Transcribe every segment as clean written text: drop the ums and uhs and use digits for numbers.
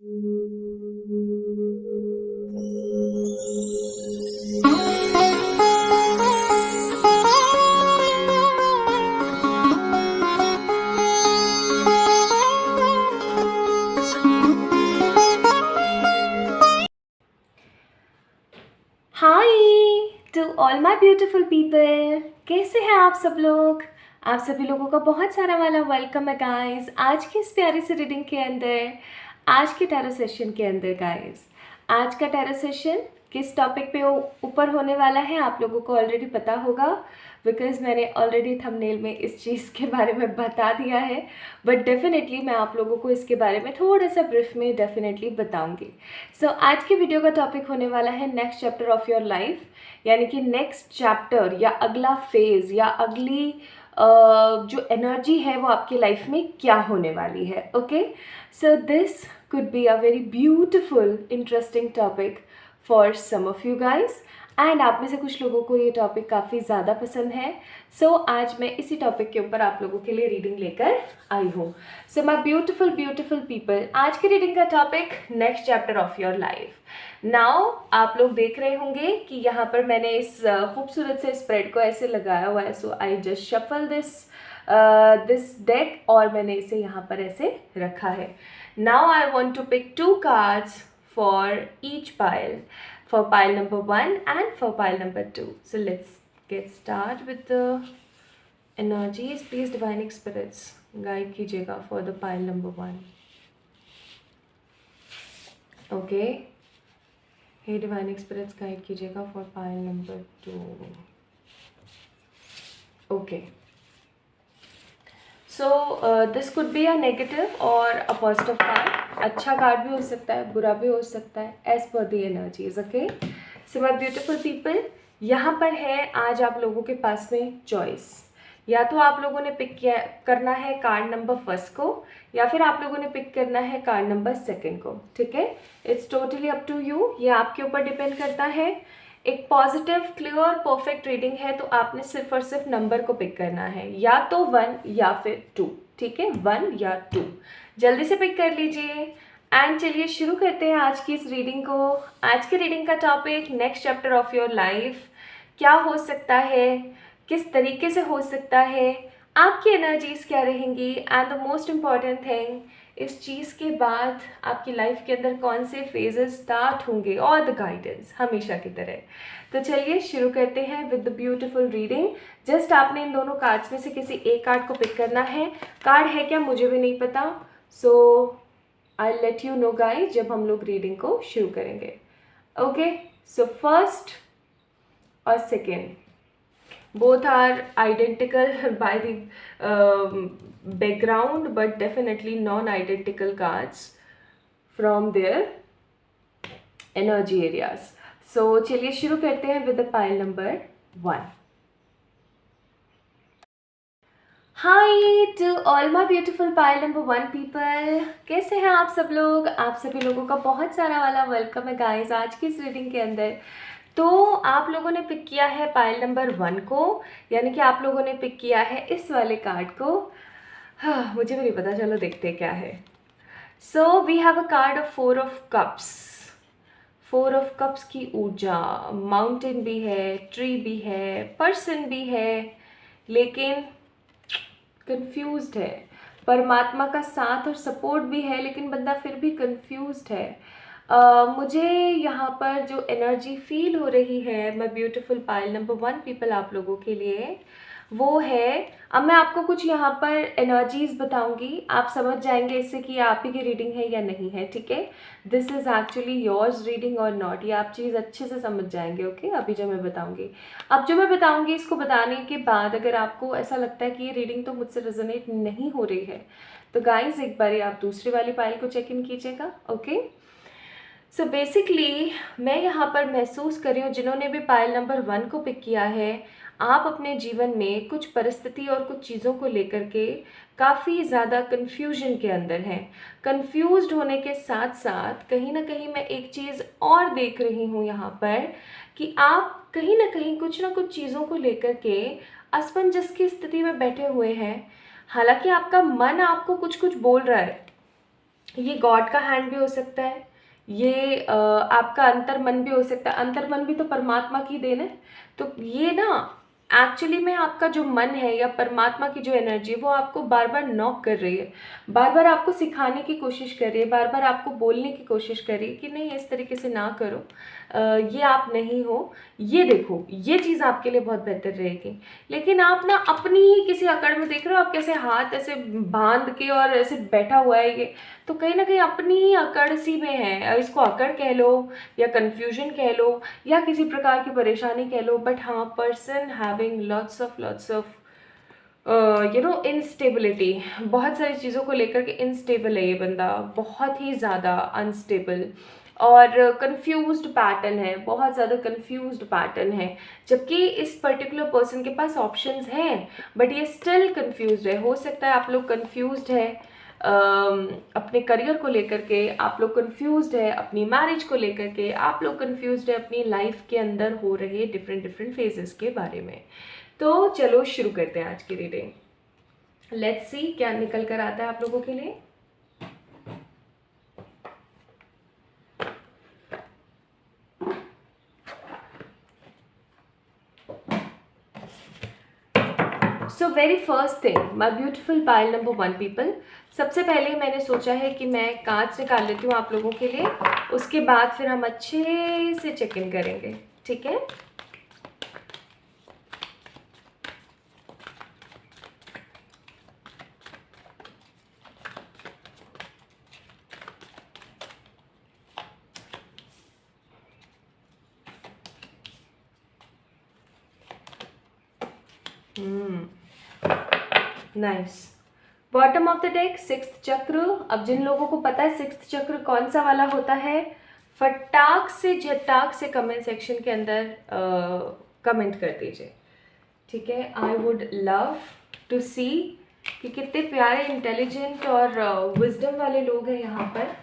Hi to all my beautiful people, कैसे हैं आप सब लोग। आप सभी लोगों का बहुत सारा वाला वेलकम है गाइस आज की इस प्यारी सी रीडिंग के अंदर, आज के टैरो सेशन के अंदर। गाइस आज का टैरो सेशन किस टॉपिक पे ऊपर होने वाला है आप लोगों को ऑलरेडी पता होगा, बिकॉज मैंने ऑलरेडी थंबनेल में इस चीज़ के बारे में बता दिया है। बट डेफिनेटली मैं आप लोगों को इसके बारे में थोड़ा सा ब्रीफ में डेफिनेटली बताऊंगी। सो आज की वीडियो का टॉपिक होने वाला है next chapter of your life, यानी कि नेक्स्ट चैप्टर या अगला फेज़ या अगली जो एनर्जी है वो आपकी लाइफ में क्या होने वाली है। Okay, so this could be a very beautiful interesting topic for some of you guys, and आप में से कुछ लोगों को ये टॉपिक काफ़ी ज़्यादा पसंद है। सो आज मैं इसी टॉपिक के ऊपर आप लोगों के लिए रीडिंग लेकर आई हूँ। सो माय ब्यूटीफुल ब्यूटीफुल पीपल, आज की रीडिंग का topic next chapter of your life. Now आप लोग देख रहे होंगे कि यहाँ पर मैंने इस खूबसूरत से स्प्रेड को ऐसे लगाया हुआ है। So I just shuffle this deck और मैंने इसे यहाँ पर ऐसे रखा है। Now I want to pick 2 cards for each pile, for pile number 1 and for pile number 2. So let's get start with the energies. Please divine spirits guide कीजिएगा for the pile number 1. Okay, hey divine spirits guide कीजिएगा for pile number 2. Okay, so this could be a negative और a positive card. अच्छा card भी हो सकता है, बुरा भी हो सकता है, as per the energies. Okay, so my beautiful people, यहाँ पर है आज आप लोगों के पास में चॉइस। या तो आप लोगों ने पिक करना है कार्ड नंबर 1 को, या फिर आप लोगों ने पिक करना है कार्ड नंबर 2 को। ठीक है, it's totally up to you, ये आपके ऊपर डिपेंड करता है। एक पॉजिटिव क्लियर परफेक्ट रीडिंग है तो आपने सिर्फ और सिर्फ नंबर को पिक करना है, या तो 1 या फिर 2। ठीक है, 1 या 2 जल्दी से पिक कर लीजिए। एंड चलिए शुरू करते हैं आज की इस रीडिंग को। आज की रीडिंग का topic next chapter of your life क्या हो सकता है, किस तरीके से हो सकता है, आपकी एनर्जीज क्या रहेंगी, and the most important thing, इस चीज़ के बाद आपकी लाइफ के अंदर कौन से फेजेस स्टार्ट होंगे, और द गाइडेंस हमेशा की तरह। तो चलिए शुरू करते हैं with the beautiful reading. Just आपने इन दोनों कार्ड्स में से किसी एक कार्ड को पिक करना है। कार्ड है क्या मुझे भी नहीं पता, so I let you know guys जब हम लोग रीडिंग को शुरू करेंगे। ओके, सो फर्स्ट और second both are identical by the background, but definitely non-identical cards from their energy areas. So चलिए शुरू करते हैं with the pile number 1. Hi to all my beautiful pile number 1 people, कैसे हैं आप सब लोग। आप सभी लोगों का बहुत सारा वाला वेलकम है गाइस आज की इस रीडिंग के अंदर। तो आप लोगों ने पिक किया है पाइल नंबर 1 को, यानी कि आप लोगों ने पिक किया है इस वाले कार्ड को। हाँ, मुझे भी नहीं पता, चलो देखते हैं क्या है। So we have a card of 4 of cups. 4 of cups की ऊर्जा, माउंटेन भी है, ट्री भी है, पर्सन भी है, लेकिन कंफ्यूज्ड है। परमात्मा का साथ और सपोर्ट भी है, लेकिन बंदा फिर भी कंफ्यूज्ड है। मुझे यहाँ पर जो एनर्जी फील हो रही है मैं ब्यूटीफुल पाइल नंबर 1 पीपल आप लोगों के लिए, वो है, अब मैं आपको कुछ यहाँ पर एनर्जीज बताऊंगी, आप समझ जाएंगे इससे कि आप ही की रीडिंग है या नहीं है। ठीक है, this is actually yours reading और नॉट, ये आप चीज़ अच्छे से समझ जाएंगे। ओके, अभी जो मैं बताऊंगी, अब जो मैं बताऊंगी इसको बताने के बाद अगर आपको ऐसा लगता है कि ये रीडिंग तो मुझसे रेजोनेट नहीं हो रही है, तो गाइज एक बार आप दूसरी वाली पाइल को चेक इन कीजिएगा। ओके, सो बेसिकली मैं यहाँ पर महसूस कर रही हूँ, जिन्होंने भी पाइल नंबर 1 को पिक किया है, आप अपने जीवन में कुछ परिस्थिति और कुछ चीज़ों को लेकर के काफ़ी ज़्यादा कन्फ्यूजन के अंदर हैं। कन्फ्यूज्ड होने के साथ साथ कहीं ना कहीं मैं एक चीज़ और देख रही हूँ यहाँ पर, कि आप कहीं ना कहीं कुछ ना कुछ चीज़ों को लेकर के असमंजस की स्थिति में बैठे हुए हैं। हालांकि आपका मन आपको कुछ कुछ बोल रहा है, ये गॉड का हैंड भी हो सकता है, ये आपका अंतर्मन भी हो सकता है। अंतर्मन भी तो परमात्मा की देन है। तो ये ना एक्चुअली में आपका जो मन है या परमात्मा की जो एनर्जी है वो आपको बार बार नॉक कर रही है, बार बार आपको सिखाने की कोशिश कर रही है, बार बार आपको बोलने की कोशिश कर रही है कि नहीं इस तरीके से ना करो, ये आप नहीं हो, ये देखो ये चीज़ आपके लिए बहुत बेहतर रहेगी। लेकिन आप ना अपनी ही किसी अकड़ में देख रहे हो, आप कैसे हाथ ऐसे बांध के और ऐसे बैठा हुआ है ये, तो कहीं ना कहीं अपनी ही अकड़ सी में है। इसको अकड़ कह लो या कन्फ्यूजन कह लो या किसी प्रकार की परेशानी कह लो, बट हाँ person having lots of instability, बहुत सारी चीज़ों को लेकर के इनस्टेबल है ये बंदा, बहुत ही ज़्यादा अनस्टेबल और कंफ्यूज्ड पैटर्न है, बहुत ज़्यादा कंफ्यूज्ड पैटर्न है। जबकि इस पर्टिकुलर पर्सन के पास ऑप्शंस हैं बट ये स्टिल कंफ्यूज्ड है। हो सकता है आप लोग कंफ्यूज्ड है अपने करियर को लेकर के, आप लोग कंफ्यूज्ड है अपनी मैरिज को लेकर के, आप लोग कंफ्यूज्ड है अपनी लाइफ के अंदर हो रहे डिफरेंट डिफरेंट फेजेस के बारे में। तो चलो शुरू करते हैं आज की रीडिंग। लेट्स सी क्या निकल कर आता है आप लोगों के लिए। So very first thing my beautiful pile number 1 people, सबसे पहले मैंने सोचा है कि मैं कार्ड्स निकाल लेती हूँ आप लोगों के लिए, उसके बाद फिर हम अच्छे से चेक इन करेंगे, ठीक है। Nice. Bottom of the deck sixth चक्र। अब जिन लोगों को पता है सिक्स्थ चक्र कौन सा वाला होता है, फटाक से झटाक से कमेंट सेक्शन के अंदर कमेंट कर दीजिए, ठीक है। आई वुड लव टू सी कि कितने प्यारे इंटेलिजेंट और विजडम वाले लोग हैं यहाँ पर।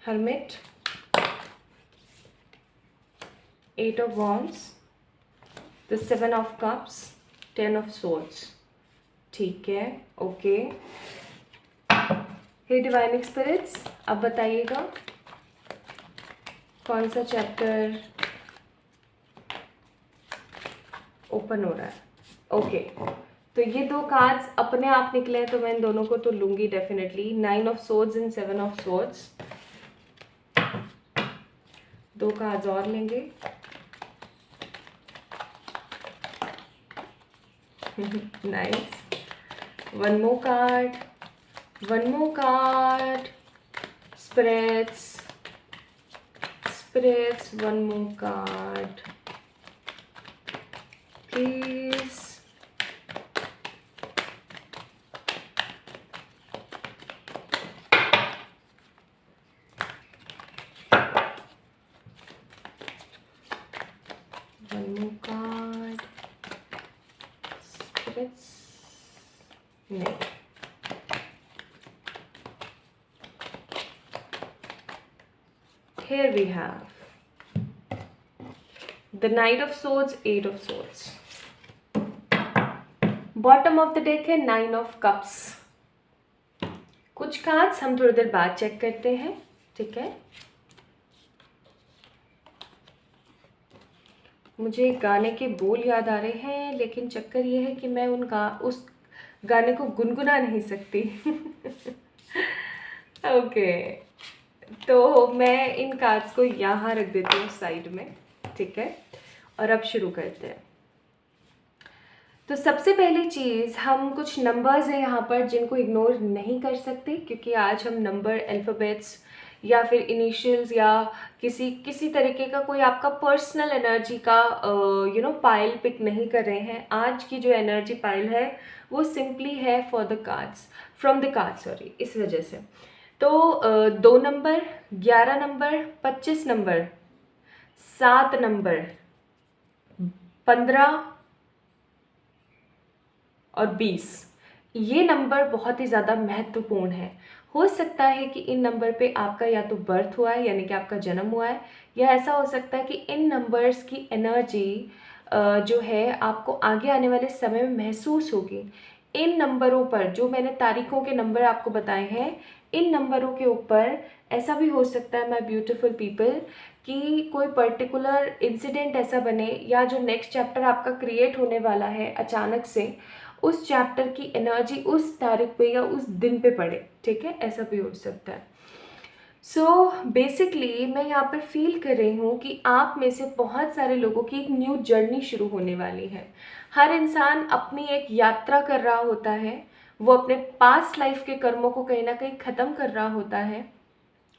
Hermit, 8 of Wands, the 7 of Cups, 10 of Swords, ठीक है, ओके। हे डिवाइन स्पिरिट्स, अब बताइएगा कौन सा चैप्टर ओपन हो रहा है। ओके, तो ये दो कार्ड्स अपने आप निकले हैं तो मैं इन दोनों को तो लूंगी definitely. 9 of swords and 7 of swords, दो कार्ड्स और लेंगे। Nice, one more card, one more card, spirits, spirits, one more card please. One more card, spirits, नहीं। Here we have the Knight of Swords, 8 of Swords. Bottom of the deck है 9 of cups. कुछ cards हम थोड़ी देर बाद check करते हैं, ठीक है। मुझे गाने के बोल याद आ रहे हैं लेकिन चक्कर ये है कि मैं उस गाने को गुनगुना नहीं सकती। ओके, तो मैं इन कार्ड्स को यहाँ रख देती हूँ साइड में, ठीक है। और अब शुरू करते हैं। तो सबसे पहली चीज़, हम कुछ नंबर्स हैं यहाँ पर जिनको इग्नोर नहीं कर सकते, क्योंकि आज हम नंबर, अल्फ़ाबेट्स या फिर इनिशियल्स या किसी तरीके का कोई आपका पर्सनल एनर्जी का पाइल पिक नहीं कर रहे हैं। आज की जो एनर्जी पाइल है वो सिंपली है for the cards, from the card, sorry, इस वजह से। तो 2 नंबर, 11 नंबर, 25 नंबर, 7 नंबर, 15, और 20, ये नंबर बहुत ही ज़्यादा महत्वपूर्ण है। हो सकता है कि इन नंबर पे आपका या तो बर्थ हुआ है, यानी कि आपका जन्म हुआ है, या ऐसा हो सकता है कि इन नंबर्स की एनर्जी जो है आपको आगे आने वाले समय में महसूस होगी। इन नंबरों पर, जो मैंने तारीखों के नंबर आपको बताए हैं, इन नंबरों के ऊपर ऐसा भी हो सकता है माय ब्यूटीफुल पीपल कि कोई पर्टिकुलर इंसिडेंट ऐसा बने, या जो नेक्स्ट चैप्टर आपका क्रिएट होने वाला है अचानक से, उस चैप्टर की एनर्जी उस तारीख पे या उस दिन पे पड़े। ठीक है, ऐसा भी हो सकता है। सो बेसिकली मैं यहाँ पर फील कर रही हूँ कि आप में से बहुत सारे लोगों की एक न्यू जर्नी शुरू होने वाली है। हर इंसान अपनी एक यात्रा कर रहा होता है, वो अपने पास्ट लाइफ के कर्मों को कहीं ना कहीं ख़त्म कर रहा होता है,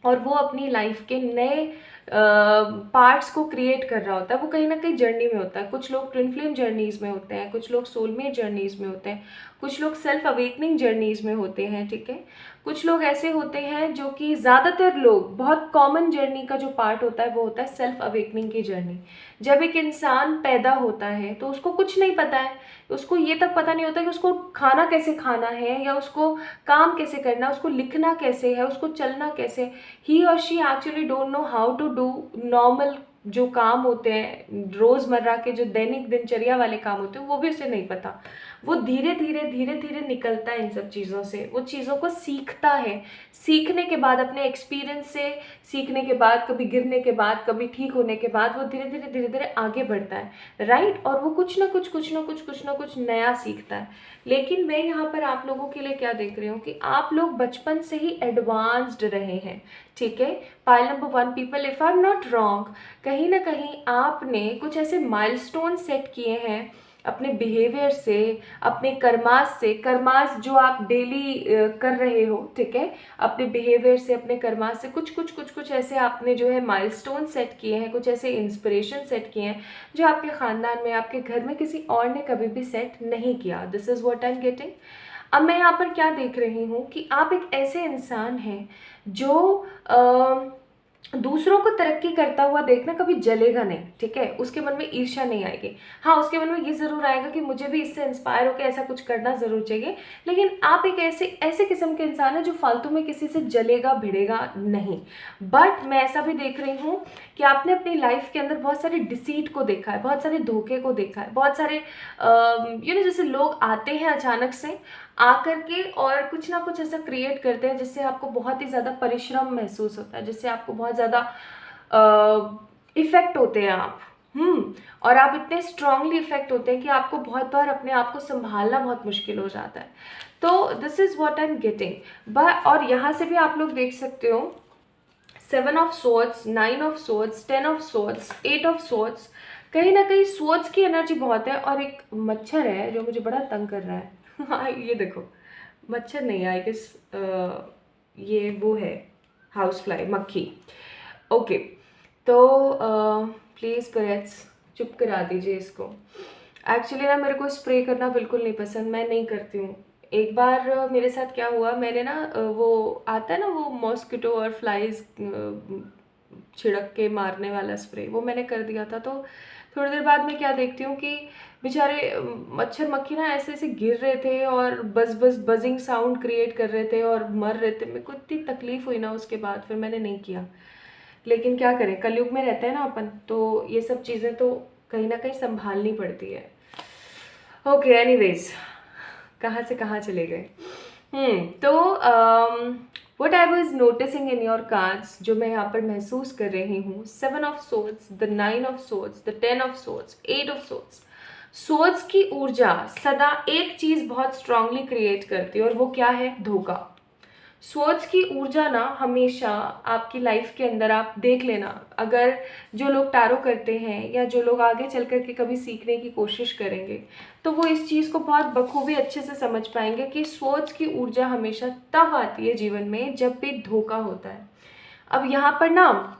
और वो अपनी लाइफ के नए पार्ट्स को क्रिएट कर रहा होता है। वो कहीं ना कहीं जर्नी में होता है। कुछ लोग ट्विन फ्लेम जर्नीज़ में होते हैं, कुछ लोग सोलमेट जर्नीज़ में होते हैं, कुछ लोग सेल्फ अवेकनिंग जर्नीज़ में होते हैं। ठीक है, कुछ लोग ऐसे होते हैं जो कि ज़्यादातर लोग, बहुत कॉमन जर्नी का जो पार्ट होता है वो होता है सेल्फ अवेकनिंग की जर्नी। जब एक इंसान पैदा होता है तो उसको कुछ नहीं पता है, उसको ये तक पता नहीं होता कि उसको खाना कैसे खाना है, या उसको काम कैसे करना, उसको लिखना कैसे है, उसको चलना कैसे। ही और she actually don't know how to do normal जो काम होते हैं, रोज़मर्रा के जो दैनिक दिनचर्या वाले काम होते हैं, वो भी उसे नहीं पता। वो धीरे धीरे निकलता है इन सब चीज़ों से, वो चीज़ों को सीखता है। सीखने के बाद, अपने एक्सपीरियंस से सीखने के बाद, कभी गिरने के बाद, कभी ठीक होने के बाद, वो धीरे धीरे आगे बढ़ता है, राइट। और वो कुछ ना कुछ नया सीखता है। लेकिन मैं यहाँ पर आप लोगों के लिए क्या देख रही हूँ कि आप लोग बचपन से ही एडवांस्ड रहे हैं। ठीक है, pile number 1 people, if I am not wrong, कहीं ना कहीं आपने कुछ ऐसे माइलस्टोन सेट किए हैं अपने बिहेवियर से, अपने कर्मास से। कर्मास जो आप डेली कर रहे हो, ठीक है, अपने बिहेवियर से, अपने कर्मास से कुछ ऐसे आपने जो है माइलस्टोन सेट किए हैं, कुछ ऐसे इंस्पिरेशन सेट किए हैं जो आपके ख़ानदान में, आपके घर में किसी और ने कभी भी सेट नहीं किया। This is what I am getting. अब मैं यहाँ पर क्या देख रही हूँ कि आप एक ऐसे इंसान हैं जो दूसरों को तरक्की करता हुआ देखना कभी जलेगा नहीं। ठीक है, उसके मन में ईर्ष्या नहीं आएगी। हाँ, उसके मन में ये ज़रूर आएगा कि मुझे भी इससे इंस्पायर होकर ऐसा कुछ करना ज़रूर चाहिए। लेकिन आप एक ऐसे किस्म के इंसान हैं जो फालतू में किसी से जलेगा भिड़ेगा नहीं। बट मैं ऐसा भी देख रही हूँ कि आपने अपनी लाइफ के अंदर बहुत सारे डिसीट को देखा है, बहुत सारे धोखे को देखा है, बहुत सारे जैसे लोग आते हैं अचानक से आकर के और कुछ ना कुछ ऐसा क्रिएट करते हैं जिससे आपको बहुत ही ज़्यादा परिश्रम महसूस होता है, जिससे आपको बहुत ज़्यादा इफ़ेक्ट होते हैं आप। और आप इतने स्ट्रांगली इफ़ेक्ट होते हैं कि आपको बहुत बार अपने आप को संभालना बहुत मुश्किल हो जाता है। तो this is what I am getting. और यहाँ से भी आप लोग देख सकते हो 7 of swords, 9 of swords, 10 of swords, 8 of swords. कहीं ना कहीं सोर्ड्स की एनर्जी बहुत है, और एक मच्छर है जो मुझे बड़ा तंग कर रहा है। हाँ, ये देखो, मच्छर नहीं, आई गेस ये वो है हाउस फ्लाई, मक्खी। ओके, तो प्लीज़ स्पिरिट्स चुप करा दीजिए इसको। एक्चुअली ना मेरे को स्प्रे करना बिल्कुल नहीं पसंद, मैं नहीं करती हूँ। एक बार मेरे साथ क्या हुआ, मैंने ना वो आता है ना वो मॉस्किटो और फ्लाइज छिड़क के मारने वाला स्प्रे, वो मैंने कर दिया था। तो थोड़ी देर बाद मैं क्या देखती हूँ कि बेचारे मच्छर मक्खी ना ऐसे ऐसे गिर रहे थे और बजिंग साउंड क्रिएट कर रहे थे और मर रहे थे। मेरे को इतनी तकलीफ हुई ना उसके बाद, फिर मैंने नहीं किया। लेकिन क्या करें, कलयुग में रहते हैं ना अपन, तो ये सब चीज़ें तो कहीं ना कहीं संभालनी पड़ती है। ओके, एनीवेज, कहाँ से कहाँ चले गए। तो what I was noticing in your cards, जो मैं यहाँ पर महसूस कर रही हूँ, 7 of swords, the 9 of swords, the 10 of swords, 8 of swords. Swords की ऊर्जा सदा एक चीज़ बहुत स्ट्रांगली क्रिएट करती है, और वो क्या है? धोखा। सोच की ऊर्जा ना हमेशा आपकी लाइफ के अंदर, आप देख लेना, अगर जो लोग टैरो करते हैं या जो लोग आगे चल कर के कभी सीखने की कोशिश करेंगे, तो वो इस चीज़ को बहुत बखूबी अच्छे से समझ पाएंगे कि सोच की ऊर्जा हमेशा तब आती है जीवन में जब भी धोखा होता है। अब यहाँ पर ना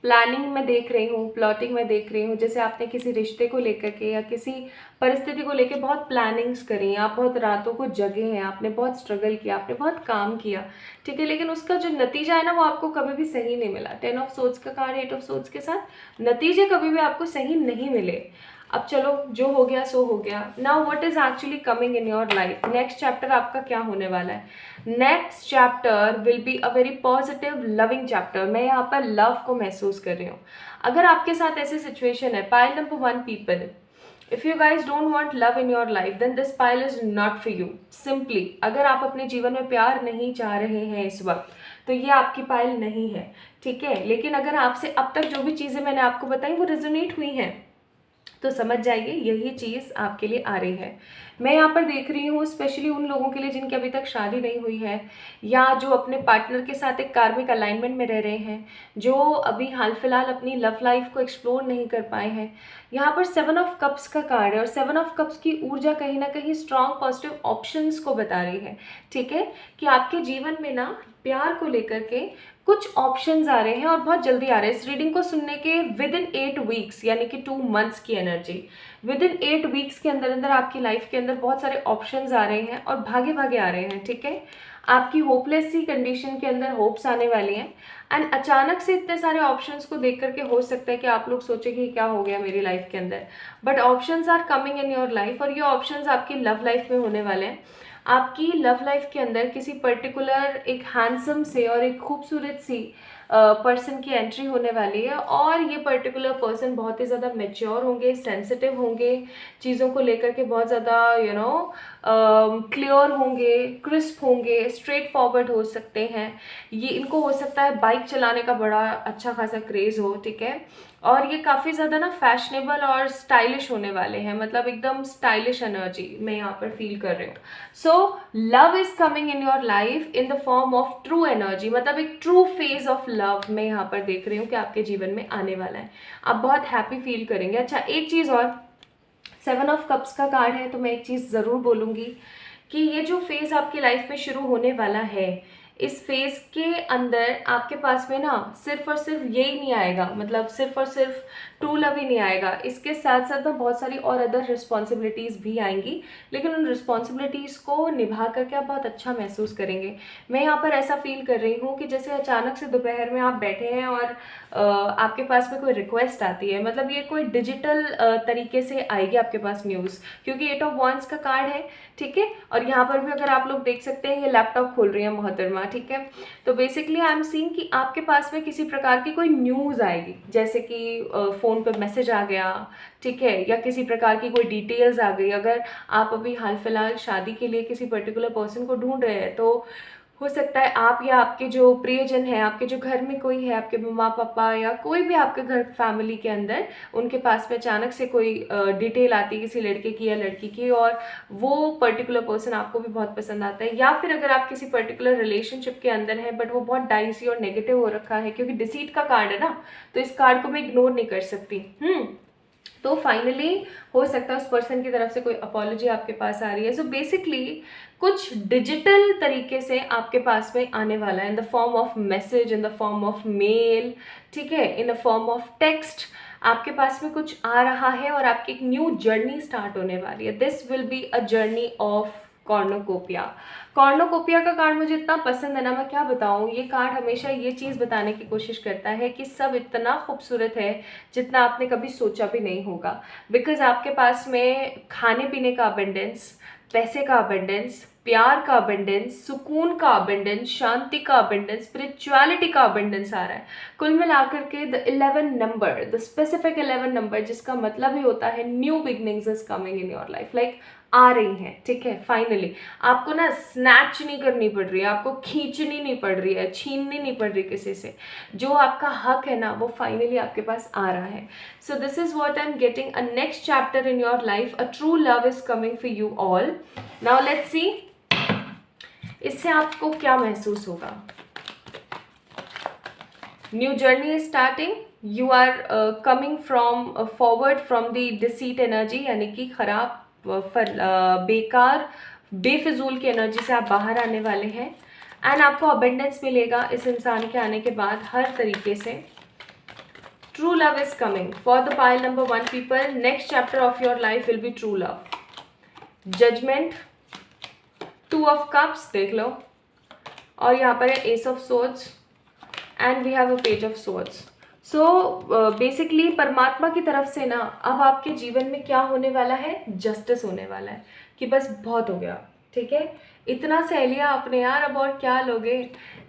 प्लानिंग में देख रही हूँ, प्लॉटिंग में देख रही हूँ, जैसे आपने किसी रिश्ते को लेकर के या किसी परिस्थिति को लेकर बहुत प्लानिंग्स करी, आप बहुत रातों को जगे हैं, आपने बहुत स्ट्रगल किया, आपने बहुत काम किया, ठीक है, लेकिन उसका जो नतीजा है ना वो आपको कभी भी सही नहीं मिला। 10 ऑफ सोर्ड्स का कार्ड 8 ऑफ सोर्ड्स के साथ नतीजे कभी भी आपको सही नहीं मिले। अब चलो जो हो गया सो हो गया। Now what is actually coming in your life, next chapter आपका क्या होने वाला है? Next chapter will be a very positive loving chapter. मैं यहाँ पर लव को महसूस कर रही हूँ। अगर आपके साथ ऐसी सिचुएशन है, pile number 1 people, if you guys don't want love in your life then this pile is not for you. Simply अगर आप अपने जीवन में प्यार नहीं चाह रहे हैं इस वक्त, तो ये आपकी पाइल नहीं है, ठीक है। लेकिन अगर आपसे अब तक जो भी चीज़ें मैंने आपको बताई वो रेजोनेट हुई हैं, तो समझ जाइए यही चीज़ आपके लिए आ रही है। मैं यहाँ पर देख रही हूँ स्पेशली उन लोगों के लिए जिनकी अभी तक शादी नहीं हुई है, या जो अपने पार्टनर के साथ एक कार्मिक अलाइनमेंट में रह रहे हैं, जो अभी हाल फिलहाल अपनी लव लाइफ को एक्सप्लोर नहीं कर पाए हैं। यहाँ पर 7 ऑफ कप्स का कार्ड है, और 7 ऑफ कप्स की ऊर्जा कहीं ना कहीं स्ट्रॉन्ग पॉजिटिव ऑप्शंस को बता रही है, ठीक है, कि आपके जीवन में ना प्यार को लेकर के कुछ ऑप्शंस आ रहे हैं और बहुत जल्दी आ रहे हैं। इस रीडिंग को सुनने के विद इन 8 वीक्स यानी कि 2 मंथ्स की एनर्जी, विद इन 8 वीक्स के अंदर अंदर आपकी लाइफ के अंदर बहुत सारे ऑप्शंस आ रहे हैं और भागे भागे आ रहे हैं, ठीक है। आपकी होपलेस सी कंडीशन के अंदर होप्स आने वाली हैं, एंड अचानक से इतने सारे ऑप्शंस को देख करके हो सकता है कि आप लोग सोचें कि क्या हो गया मेरी लाइफ के अंदर, but options are coming in your life, और ये ऑप्शंस आपकी लव लाइफ में होने वाले हैं। आपकी लव लाइफ के अंदर किसी पर्टिकुलर एक हैंडसम से और एक खूबसूरत सी पर्सन की एंट्री होने वाली है, और ये पर्टिकुलर पर्सन बहुत ही ज़्यादा मैच्योर होंगे, सेंसिटिव होंगे, चीज़ों को लेकर के बहुत ज़्यादा क्लियर होंगे, क्रिस्प होंगे, स्ट्रेट फॉरवर्ड हो सकते हैं। ये इनको हो सकता है बाइक चलाने का बड़ा अच्छा खासा क्रेज़ हो, ठीक है, और ये काफ़ी ज़्यादा ना फैशनेबल और स्टाइलिश होने वाले हैं, मतलब एकदम स्टाइलिश एनर्जी मैं यहाँ पर फील कर रही हूँ। So love is coming in your life in the form of true energy, मतलब एक ट्रू फेज ऑफ लव मैं यहाँ पर देख रही हूँ कि आपके जीवन में आने वाला है। आप बहुत हैप्पी फील करेंगे। अच्छा, एक चीज़ और, 7 ऑफ कप्स का कार्ड है, तो मैं एक चीज़ ज़रूर बोलूँगी कि ये जो फेज़ आपकी लाइफ में शुरू होने वाला है, इस फेज़ के अंदर आपके पास में ना सिर्फ और सिर्फ यही नहीं आएगा, मतलब सिर्फ और सिर्फ ट्रू लव ही नहीं आएगा, इसके साथ साथ ना बहुत सारी और अदर रिस्पॉन्सिबिलिटीज़ भी आएंगी, लेकिन उन रिस्पॉन्सिबिलिटीज़ को निभा करके आप बहुत अच्छा महसूस करेंगे। मैं यहाँ पर ऐसा फील कर रही हूँ कि जैसे अचानक से दोपहर में आप बैठे हैं और आपके पास में कोई रिक्वेस्ट आती है, मतलब ये कोई डिजिटल तरीके से आएगी आपके पास न्यूज़, क्योंकि 8 ऑफ वॉन्ड्स का कार्ड है, ठीक है। और यहाँ पर भी अगर आप लोग देख सकते हैं ये लैपटॉप खोल रही है मोहतरमा, ठीक है। तो बेसिकली आई एम सीइंग कि आपके पास में किसी प्रकार की कोई न्यूज़ आएगी, जैसे कि फ़ोन पे मैसेज आ गया, ठीक है, या किसी प्रकार की कोई डिटेल्स आ गई। अगर आप अभी हाल फिलहाल शादी के लिए किसी पर्टिकुलर पर्सन को ढूंढ रहे हैं, तो हो सकता है आप या आपके जो प्रियजन है, आपके जो घर में कोई है, आपके मम्मा पापा या कोई भी आपके घर फैमिली के अंदर, उनके पास में अचानक से कोई डिटेल आती है किसी लड़के की या लड़की की, और वो पर्टिकुलर पर्सन आपको भी बहुत पसंद आता है। या फिर अगर आप किसी पर्टिकुलर रिलेशनशिप के अंदर हैं बट वो बहुत डाइसी और नेगेटिव हो रखा है, क्योंकि डिसीट का कार्ड है ना, तो इस कार्ड को मैं इग्नोर नहीं कर सकती। तो फाइनली हो सकता है उस पर्सन की तरफ से कोई अपॉलॉजी आपके पास आ रही है। सो बेसिकली कुछ डिजिटल तरीके से आपके पास में आने वाला है, in the form of message, in the form of male, ठीक है, in the form of text, आपके पास में कुछ आ रहा है और आपकी एक न्यू जर्नी स्टार्ट होने वाली है। This will be a journey of कॉर्नोकोपिया। कॉर्नोकोपिया का कार्ड मुझे इतना पसंद है ना, मैं क्या बताऊँ। ये कार्ड हमेशा ये चीज़ बताने की कोशिश करता है कि सब इतना खूबसूरत है जितना आपने कभी सोचा भी नहीं होगा, बिकॉज आपके पास में खाने पीने का अबंडेंस, पैसे का अबंडेंस, प्यार का अबंडेंस, सुकून का अबंडेंस, शांति का अबंडेंस, स्पिरिचुअलिटी का अबंडेंस आ रहा है। कुल मिलाकर के the 11 number, the specific 11 number, जिसका मतलब ही होता है new beginnings is coming in your life, like आ रही हैं, ठीक है। फाइनली आपको ना स्नैच नहीं करनी पड़ रही है, आपको खींचनी नहीं पड़ रही है, छीननी नहीं पड़ रही किसी से, जो आपका हक है ना वो फाइनली आपके पास आ रहा है। So this is what I am getting, a next chapter in your life, a true love is coming for you all. Now let's see इससे आपको क्या महसूस होगा। New journey is starting, you are coming from forward from the deceit energy, यानी कि खराब बेकार बेफिजूल की एनर्जी से आप बाहर आने वाले हैं, एंड आपको अबंडेंस मिलेगा इस इंसान के आने के बाद हर तरीके से। True love is coming for the pile number 1 people. Next chapter of your life will be true love. Judgement, 2 of cups देख लो, और यहाँ पर है ace of swords and we have a page of swords. So basically परमात्मा की तरफ से ना अब आपके जीवन में क्या होने वाला है, जस्टिस होने वाला है कि बस बहुत हो गया, ठीक है, इतना सह लिया आपने यार, अब और क्या लोगे।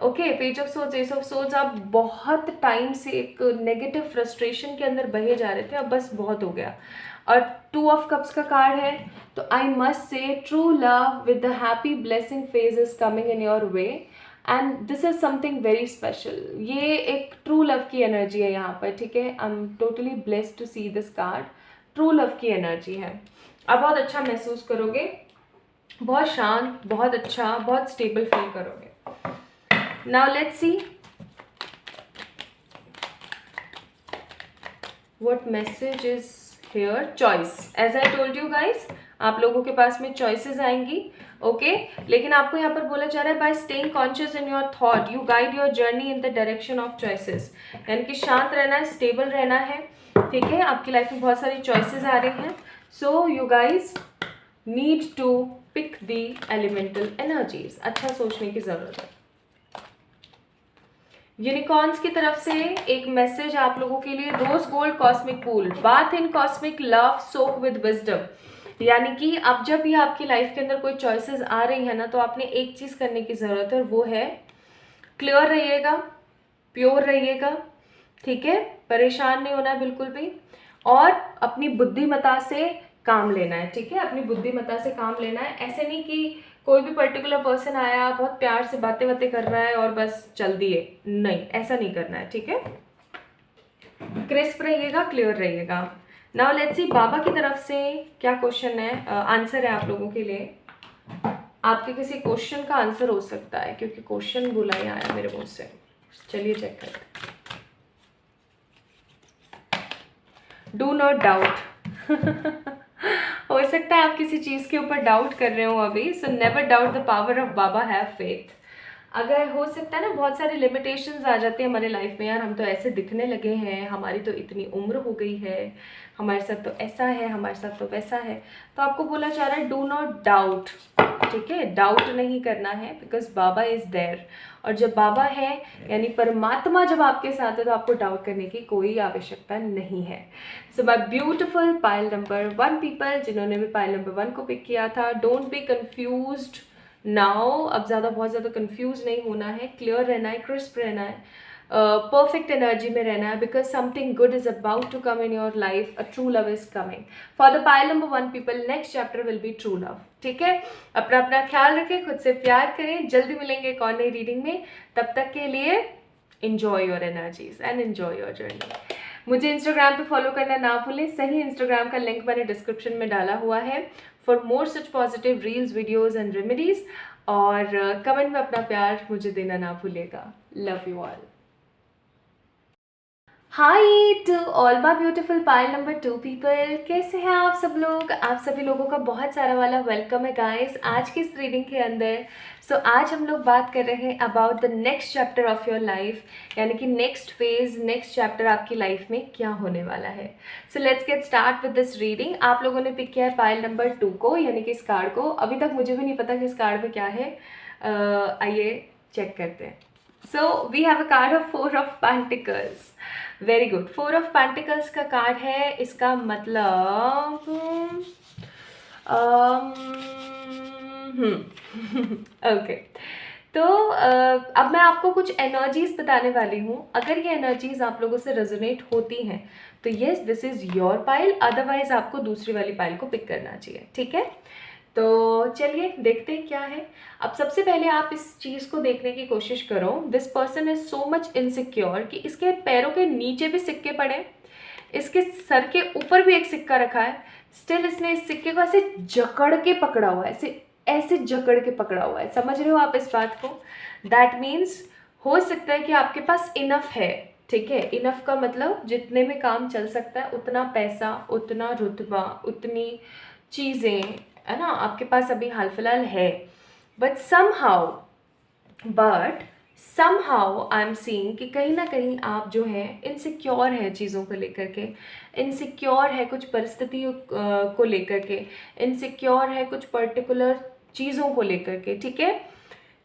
Okay, page of swords, S of swords, आप बहुत टाइम से एक नेगेटिव फ्रस्ट्रेशन के अंदर बहे जा रहे थे, अब बस बहुत हो गया। और 2 ऑफ कप्स का कार्ड है, तो I must say true love with the happy blessing phase is coming in your way and this is something very special. ये एक ट्रू लव की एनर्जी है यहाँ पर, ठीक है। I am totally blessed to see this card. True love की energy है, आप बहुत अच्छा महसूस करोगे, बहुत शांत, बहुत अच्छा, बहुत स्टेबल फील करोगे। Now let's see what message is here. Choice, as I told you guys, आप लोगों के पास में चॉइसेस आएंगी, ओके लेकिन आपको यहाँ पर बोला जा रहा है bye staying conscious in your thought you guide your journey in the direction of choices, यानी कि शांत रहना है, स्टेबल रहना है, ठीक है। आपकी लाइफ में बहुत सारी चॉइसेस आ रही हैं, so you guys need to pick the elemental energies. अच्छा सोचने की जरूरत है। यूनिकॉर्न्स की तरफ से एक मैसेज आप लोगों के लिए, rose gold cosmic pool, bath in cosmic love soak with wisdom, यानी कि अब जब भी आपकी लाइफ के अंदर कोई चॉइसेस आ रही है ना, तो आपने एक चीज़ करने की ज़रूरत है और वो है क्लियर रहिएगा, प्योर रहिएगा, ठीक है, परेशान नहीं होना है बिल्कुल भी, और अपनी बुद्धिमता से काम लेना है, ठीक है, अपनी बुद्धिमता से काम लेना है। ऐसे नहीं कि कोई भी पर्टिकुलर पर्सन आया, बहुत प्यार से बातें बातें कर रहा है और बस चल दिए, नहीं, ऐसा नहीं करना है, ठीक है। क्रिस्प रहिएगा, क्लियर रहिएगा। नाउ लेट्स सी बाबा की तरफ से क्या क्वेश्चन है, आंसर है आप लोगों के लिए। आपके किसी क्वेश्चन का आंसर हो सकता है, क्योंकि क्वेश्चन बोला ही आया मेरे मुंह से। चलिए चेक करते हैं। डू नॉट डाउट हो सकता है आप किसी चीज़ के ऊपर डाउट कर रहे हो अभी, so never doubt the power of Baba, have faith. अगर हो सकता है ना, बहुत सारे लिमिटेशंस आ जाते हैं हमारे लाइफ में, यार हम तो ऐसे दिखने लगे हैं, हमारी तो इतनी उम्र हो गई है, हमारे साथ तो ऐसा है, हमारे साथ तो वैसा है, तो आपको बोला जा रहा है डू नॉट डाउट, ठीक है, डाउट नहीं करना है, बिकॉज बाबा इज़ देयर। और जब बाबा है यानी परमात्मा जब आपके साथ है, तो आपको डाउट करने की कोई आवश्यकता नहीं है। So my beautiful pile number 1 people, जिन्होंने भी पाइल नंबर 1 को पिक किया था, डोंट बी कन्फ्यूज्ड नाउ, अब बहुत ज़्यादा कंफ्यूज नहीं होना है, क्लियर रहना है, क्रिस्प रहना है, परफेक्ट एनर्जी में रहना है, because something good is about to come in your life, a true love is coming for the pile number 1 people. Next chapter will be true love, ठीक है। अपना अपना ख्याल रखें, खुद से प्यार करें, जल्दी मिलेंगे एक और नई रीडिंग में, तब तक के लिए enjoy your energies and enjoy your journey। मुझे इंस्टाग्राम पे फॉलो करना ना भूलें, सही इंस्टाग्राम का लिंक मैंने डिस्क्रिप्शन में डाला हुआ है for more such positive reels, videos and remedies, और कमेंट में अपना प्यार मुझे देना ना भूलेगा। Love you all. Hi to all my beautiful pile number 2 people, कैसे हैं आप सब लोग। आप सभी लोगों का बहुत सारा वाला वेलकम है गाइस आज की इस रीडिंग के अंदर। सो आज हम लोग बात कर रहे हैं about the next chapter of your life, यानी कि नेक्स्ट फेज, नेक्स्ट चैप्टर आपकी लाइफ में क्या होने वाला है। So let's get start with this reading. आप लोगों ने पिक किया है पाइल नंबर 2 को, यानी कि इस कार्ड को। अभी तक मुझे भी नहीं पता कि इस कार्ड में क्या है, आइए चेक करते हैं। So we have a card of 4 of pentacles, very good. 4 of pentacles का कार्ड है, इसका मतलब ओके तो अब मैं आपको कुछ एनर्जीज बताने वाली हूँ। अगर ये एनर्जीज आप लोगों से रेजोनेट होती हैं तो yes this is your pile, otherwise आपको दूसरी वाली पाइल को पिक करना चाहिए, ठीक है। तो चलिए देखते हैं क्या है। अब सबसे पहले आप इस चीज़ को देखने की कोशिश करो। This person is so much insecure कि इसके पैरों के नीचे भी सिक्के पड़े, इसके सर के ऊपर भी एक सिक्का रखा है, स्टिल इसने इस सिक्के को ऐसे जकड़ के पकड़ा हुआ है, ऐसे ऐसे जकड़ के पकड़ा हुआ है। समझ रहे हो आप इस बात को। दैट मीन्स हो सकता है कि आपके पास इनफ है, ठीक है। इनफ का मतलब जितने में काम चल सकता है, उतना पैसा, उतना रुतबा, उतनी चीज़ें, है ना, आपके पास अभी हाल फिलहाल है। But somehow I am seeing कि कहीं ना कहीं आप जो है इनसिक्योर है चीज़ों को लेकर के, इनसिक्योर है कुछ परिस्थितियों को लेकर के, इनसिक्योर है कुछ पर्टिकुलर चीज़ों को लेकर के, ठीक है,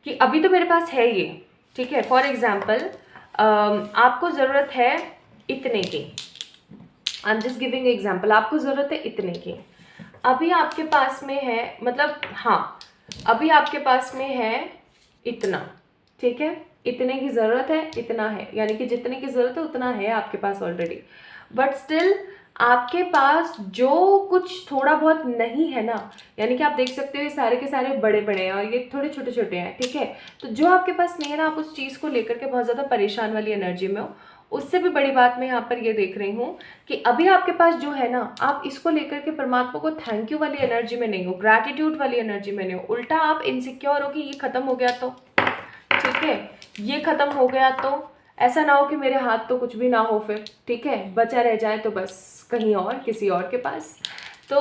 कि अभी तो मेरे पास है ये, ठीक है। फॉर एग्जाम्पल आपको ज़रूरत है इतने की, I am just giving example, आपको ज़रूरत है इतने की, अभी आपके पास में है, मतलब हाँ अभी आपके पास में है इतना, ठीक है, इतने की ज़रूरत है, इतना है, यानी कि जितने की ज़रूरत है उतना है आपके पास ऑलरेडी, बट स्टिल आपके पास जो कुछ थोड़ा बहुत नहीं है ना, यानी कि आप देख सकते हो ये सारे के सारे बड़े बड़े हैं और ये थोड़े छोटे छोटे हैं, ठीक है, तो जो आपके पास नहीं है ना, आप उस चीज़ को लेकर के बहुत ज़्यादा परेशान वाली एनर्जी में हो। उससे भी बड़ी बात मैं यहाँ पर ये देख रही हूँ कि अभी आपके पास जो है ना, आप इसको लेकर के परमात्मा को थैंक यू वाली एनर्जी में नहीं हो, ग्रैटिट्यूड वाली एनर्जी में नहीं हो, उल्टा आप इनसिक्योर हो कि ये ख़त्म हो गया तो, ठीक है, ये ख़त्म हो गया तो ऐसा ना हो कि मेरे हाथ तो कुछ भी ना हो फिर, ठीक है, बचा रह जाए तो बस कहीं और किसी और के पास। तो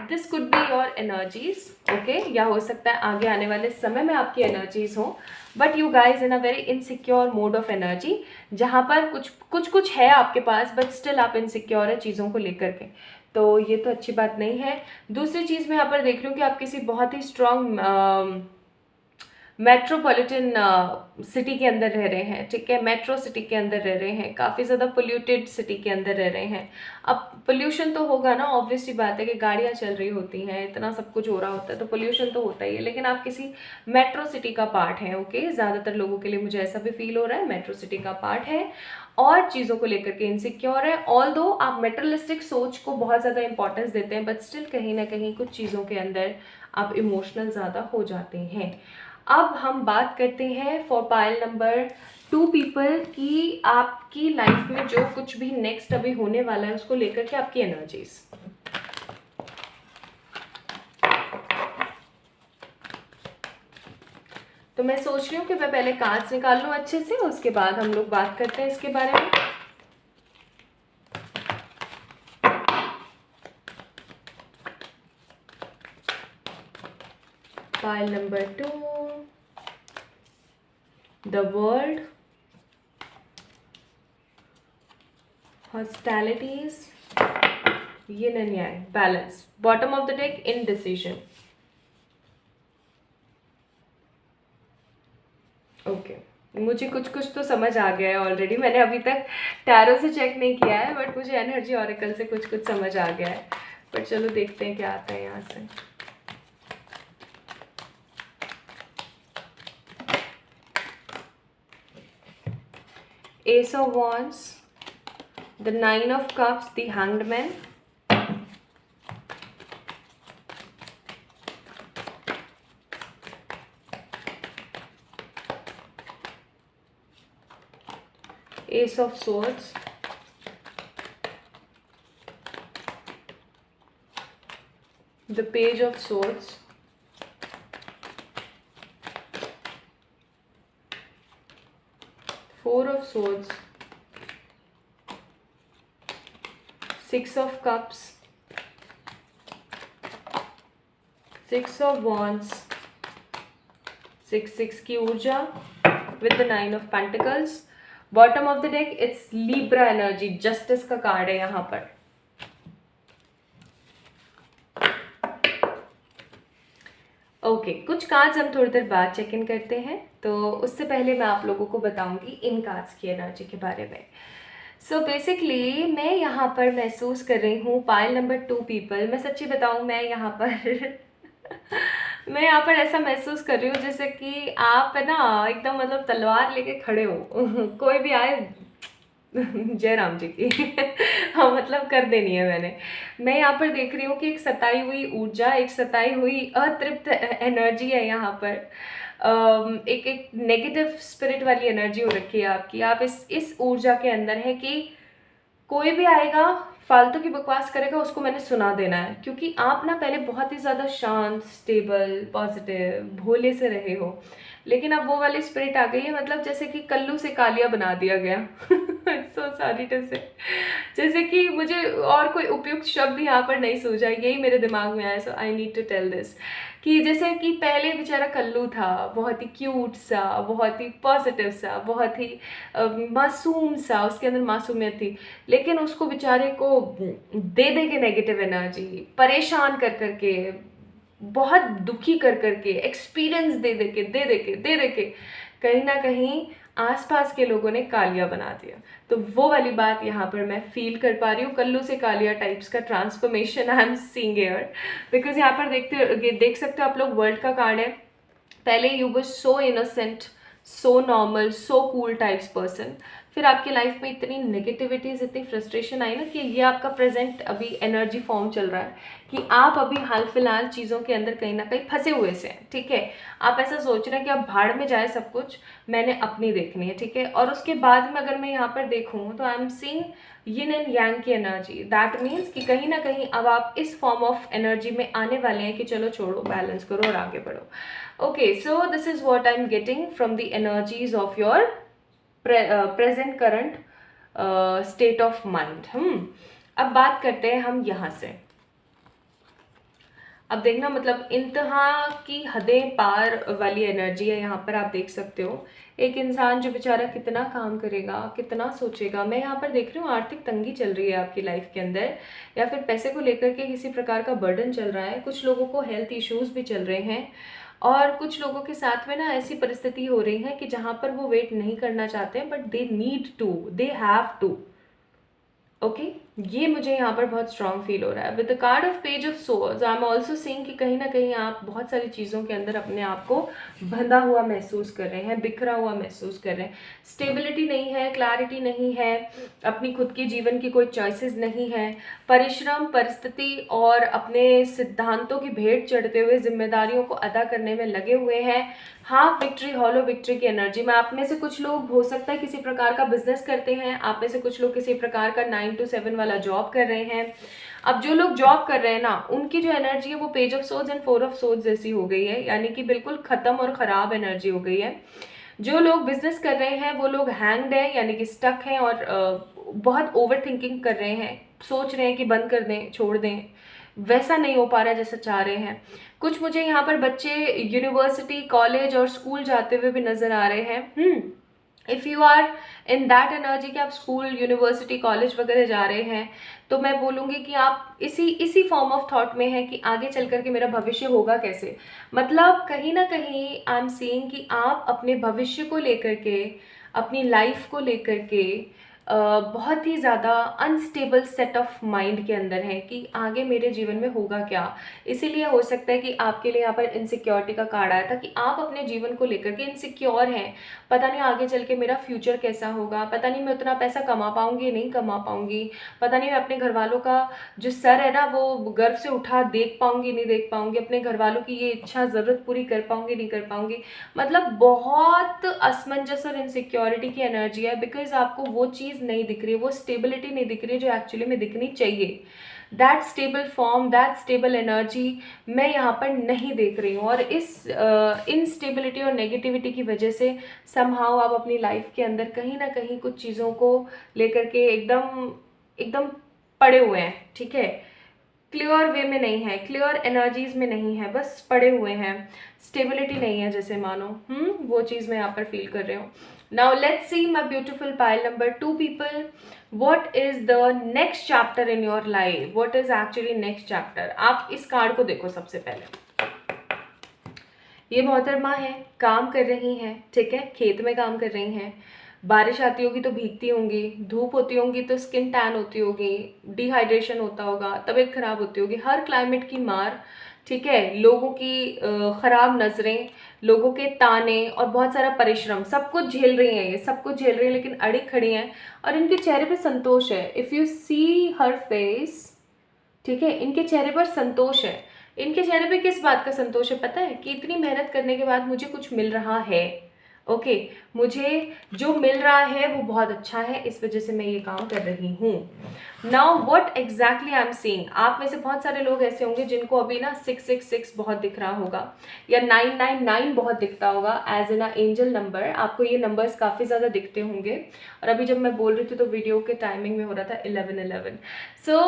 this could be your energies, okay, या हो सकता है आगे आने वाले समय में आपकी एनर्जीज हों, but you guys in a very insecure mode of energy, जहाँ पर कुछ है आपके पास बट स्टिल आप इनसिक्योर है चीज़ों को लेकर के, तो ये तो अच्छी बात नहीं है। दूसरी चीज़ मैं यहाँ पर देख रही हूँ कि आप किसी बहुत ही स्ट्रॉन्ग मेट्रोपॉलिटन सिटी के अंदर रह रहे हैं, ठीक है, मेट्रो सिटी के अंदर रह रहे हैं, काफ़ी ज़्यादा पोल्यूटेड सिटी के अंदर रह रहे हैं। अब पोल्यूशन तो होगा ना, ऑब्वियसली बात है कि गाड़ियाँ चल रही होती हैं, इतना सब कुछ हो रहा होता है तो पोल्यूशन तो होता ही है, लेकिन आप किसी मेट्रो सिटी का पार्ट हैं, ओके, ज़्यादातर लोगों के लिए मुझे ऐसा भी फील हो रहा है मेट्रो सिटी का पार्ट है और चीज़ों को लेकर के इनसिक्योर है। ऑल दो आप मेटरलिस्टिक सोच को बहुत ज़्यादा इंपॉर्टेंस देते हैं, बट स्टिल कहीं ना कहीं कुछ चीज़ों के अंदर आप इमोशनल ज़्यादा हो जाते हैं। अब हम बात करते हैं फॉर पाइल नंबर 2 पीपल की आपकी लाइफ में जो कुछ भी नेक्स्ट अभी होने वाला है उसको लेकर के आपकी एनर्जीज। तो मैं सोच रही हूँ कि मैं पहले कार्ड्स निकाल लूँ अच्छे से, उसके बाद हम लोग बात करते हैं इसके बारे में। Pile number 2, the world, hostilities, yin and yang, balance, bottom of the deck, indecision. Okay, मुझे कुछ तो समझ आ गया है ऑलरेडी, मैंने अभी तक टैरो से चेक नहीं किया है बट मुझे एनर्जी ऑरेकल से कुछ समझ आ गया है, बट चलो देखते हैं क्या आता है यहाँ से। S of wands, the 9 of cups, the hanged man, Ace of Swords, the Page of Swords, Four of Swords, Six of Cups, Six of Wands, six की ऊर्जा with the 9 of Pentacles। Bottom of the deck it's Libra energy, justice का card है यहाँ पर। Okay, कुछ cards हम थोड़ी देर बाद चेक इन करते हैं, तो उससे पहले मैं आप लोगों को बताऊंगी इन कार्ड्स की एनर्जी के बारे में। सो बेसिकली मैं यहाँ पर महसूस कर रही हूँ पाइल नंबर 2 पीपल, मैं सच्ची बताऊँ मैं यहाँ पर मैं यहाँ पर ऐसा महसूस कर रही हूँ जैसे कि आप है ना एकदम मतलब तलवार लेके खड़े हो कोई भी आए जय राम जी की हाँ मतलब कर देनी है मैंने। मैं यहाँ पर देख रही हूँ कि एक सताई हुई ऊर्जा, एक सताई हुई अतृप्त एनर्जी है यहाँ पर। एक नेगेटिव स्पिरिट वाली एनर्जी हो रखी है आपकी। आप इस ऊर्जा के अंदर है कि कोई भी आएगा फालतू की बकवास करेगा उसको मैंने सुना देना है, क्योंकि आप ना पहले बहुत ही ज़्यादा शांत, स्टेबल, पॉजिटिव, भोले से रहे हो, लेकिन अब वो वाली स्पिरिट आ गई है, मतलब जैसे कि कल्लू से कालिया बना दिया गया सो सॉरी टू से, जैसे कि मुझे और कोई उपयुक्त शब्द यहाँ पर नहीं सूझा, यही मेरे दिमाग में आया, so I need to tell this कि जैसे कि पहले बेचारा कल्लू था, बहुत ही क्यूट सा, बहुत ही पॉजिटिव सा, बहुत ही मासूम सा, उसके अंदर मासूमियत थी, लेकिन उसको बेचारे को दे दे के नेगेटिव एनर्जी, परेशान कर करके, बहुत दुखी कर करके, एक्सपीरियंस दे दे के कहीं ना कहीं आसपास के लोगों ने कालिया बना दिया। तो वो वाली बात यहाँ पर मैं फील कर पा रही हूँ, कल्लू से कालिया टाइप्स का transformation I am seeing here. Because यहाँ पर देख सकते हो आप लोग, वर्ल्ड का कार्ड है। पहले you were so innocent, so normal, so cool types person, फिर आपकी लाइफ में इतनी नेगेटिविटीज, इतनी फ्रस्ट्रेशन आई ना कि ये आपका प्रेजेंट अभी एनर्जी फॉर्म चल रहा है कि आप अभी हाल फिलहाल चीज़ों के अंदर कहीं ना कहीं फंसे हुए से हैं, ठीक है। आप ऐसा सोच रहे हैं कि अब भाड़ में जाए सब कुछ, मैंने अपनी देखनी है, ठीक है। और उसके बाद में अगर मैं यहाँ पर देखूँ तो आई am seeing yin and yang की एनर्जी। दैट मीन्स कि कहीं ना कहीं अब आप इस फॉर्म ऑफ एनर्जी में आने वाले हैं कि चलो छोड़ो, बैलेंस करो और आगे बढ़ो। Okay, so this is what I'm getting from the energies of your present current state of mind. अब बात करते हैं हम यहाँ से। अब देखना, मतलब इंतहा की हदें पार वाली एनर्जी है यहाँ पर। आप देख सकते हो एक इंसान जो बेचारा कितना काम करेगा, कितना सोचेगा। मैं यहाँ पर देख रही हूँ आर्थिक तंगी चल रही है आपकी लाइफ के अंदर, या फिर पैसे को लेकर के किसी प्रकार का बर्डन चल रहा है। कुछ लोगों को हेल्थ इश्यूज भी चल रहे हैं, और कुछ लोगों के साथ में ना ऐसी परिस्थिति हो रही है कि जहाँ पर वो वेट नहीं करना चाहते हैं, but they need to, they have to. Okay, ये मुझे यहाँ पर बहुत स्ट्रांग फील हो रहा है। With the card of page of swords I am also seeing कि कहीं ना कहीं आप बहुत सारी चीज़ों के अंदर अपने आप को बंधा हुआ महसूस कर रहे हैं, बिखरा हुआ महसूस कर रहे हैं। स्टेबिलिटी नहीं है, क्लैरिटी नहीं है, अपनी खुद की जीवन की कोई चॉइसेस नहीं है। परिश्रम, परिस्थिति और अपने सिद्धांतों की भेंट चढ़ते हुए जिम्मेदारियों को अदा करने में लगे हुए हैं। हाफ विक्ट्री, हॉलो विक्ट्री की एनर्जी में। आप में से कुछ लोग हो सकता है किसी प्रकार का बिजनेस करते हैं, आप में से कुछ लोग किसी प्रकार का 9 to 7 वाला जॉब कर रहे हैं। अब जो लोग जॉब कर रहे हैं ना, उनकी जो एनर्जी है वो page of swords and 4 of swords जैसी हो गई है, यानी कि बिल्कुल खत्म और ख़राब एनर्जी हो गई है। जो लोग बिजनेस कर रहे हैं वो लोग हैंग्ड हैं, यानी कि स्टक हैं, और बहुत ओवर थिंकिंग कर रहे हैं, सोच रहे हैं कि बंद कर दें, छोड़ दें, वैसा नहीं हो पा रहा है जैसा चाह रहे हैं। कुछ मुझे यहाँ पर बच्चे यूनिवर्सिटी, कॉलेज और स्कूल जाते हुए भी नजर आ रहे हैं। If you are in that energy कि आप स्कूल, यूनिवर्सिटी, कॉलेज वगैरह जा रहे हैं, तो मैं बोलूँगी कि आप इसी फॉर्म ऑफ थॉट में है कि आगे चल कर के मेरा भविष्य होगा कैसे। मतलब कहीं ना कहीं आई एम सीइंग कि आप अपने भविष्य को लेकर के, अपनी लाइफ को लेकर के बहुत ही ज़्यादा अनस्टेबल सेट ऑफ माइंड के अंदर है कि आगे मेरे जीवन में होगा क्या। इसीलिए हो सकता है कि आपके लिए यहाँ पर इनसिक्योरिटी का कार्ड आया था कि आप अपने जीवन को लेकर के इनसिक्योर हैं। पता नहीं आगे चल के मेरा फ्यूचर कैसा होगा, पता नहीं मैं उतना पैसा कमा पाऊँगी, नहीं कमा पाऊँगी, पता नहीं मैं अपने घर वालों का जो सर है ना वो गर्व से उठा देख पाऊँगी, नहीं देख पाऊँगी, अपने घर वालों की ये इच्छा, ज़रूरत पूरी कर पाऊँगी, नहीं कर पाऊँगी। मतलब बहुत असमंजस और इनसिक्योरिटी की एनर्जी है, बिकॉज आपको वो चीज़ नहीं दिख रही है, वो स्टेबिलिटी नहीं दिख रही है जो एक्चुअली में दिखनी चाहिए। That stable form, that stable energy मैं यहाँ पर नहीं देख रही हूँ, और इस इनस्टेबिलिटी और नेगेटिविटी की वजह से समहाउ आप अपनी लाइफ के अंदर कहीं ना कहीं कुछ चीज़ों को लेकर के एकदम पड़े हुए हैं, ठीक है। क्लियर वे में नहीं है, क्लियर एनर्जीज में नहीं है, बस पड़े हुए हैं, स्टेबिलिटी नहीं है जैसे मानो। वो चीज़ मैं यहाँ पर फील कर रही हूँ। Now let's see my beautiful pile number 2 people, what is the next chapter in your life, what is actually next chapter. आप इस कार्ड को देखो सबसे पहले। ये मोहतरमा है, काम कर रही हैं, ठीक है, खेत में काम कर रही हैं। बारिश आती होगी तो भीगती होंगी, धूप होती होंगी तो स्किन टैन होती होगी, डिहाइड्रेशन होता होगा, तबीयत खराब होती होगी, हर क्लाइमेट की मार, ठीक है, लोगों की ख़राब नज़रें, लोगों के ताने और बहुत सारा परिश्रम, सब कुछ झेल रही हैं, ये सब कुछ झेल रही हैं, लेकिन अड़ी खड़ी हैं और इनके चेहरे पे संतोष है। If you see her face, ठीक है, इनके चेहरे पर संतोष है। इनके चेहरे पे किस बात का संतोष है पता है? कि इतनी मेहनत करने के बाद मुझे कुछ मिल रहा है। ओके, मुझे जो मिल रहा है वो बहुत अच्छा है, इस वजह से मैं ये काम कर रही हूँ। Now what exactly I am seeing, आप में से बहुत सारे लोग ऐसे होंगे जिनको अभी ना 666 बहुत दिख रहा होगा, या 999 बहुत दिखता होगा एज एन एंजल नंबर। आपको ये नंबर्स काफ़ी ज़्यादा दिखते होंगे, और अभी जब मैं बोल रही थी तो वीडियो के टाइमिंग में हो रहा था 1111। सो